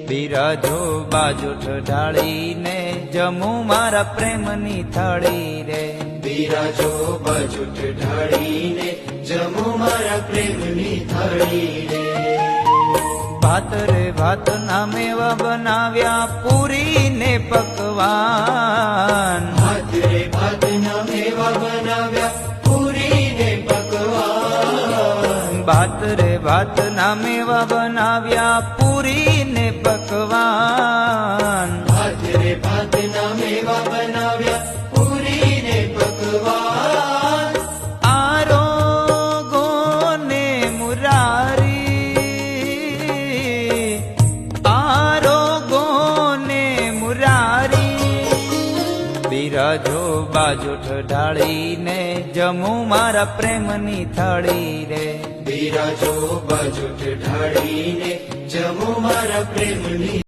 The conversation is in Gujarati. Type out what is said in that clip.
બિરાજો બાજોઠ ઢાળીને જમું મારા પ્રેમની થાળી રે. બિરાજો બાજોઠ ઢાળીને જમું મારા પ્રેમની થાળી રે. ભાત રે ભાત ના મેવા બનાવ્યા પૂરી ને પકવાન. ભાત રે ભાત ના મેવા બનાવ્યા પૂરી ને પકવાન. ભાત રે ભાત ના મેવા બનાવ્યા પૂરી ને પકવાન. ભાત રે ભાત ના મેવા બનાવ્યા પૂરી ને પકવાન. આરોગો ને મુરારી, આરોગો ને મુરારી. બિરાજો બાજોઠ ઢાળીને જમું મારા પ્રેમની થાળી રે. બિરાજો બાજોઠ ઢાળીને જમું મારા પ્રેમની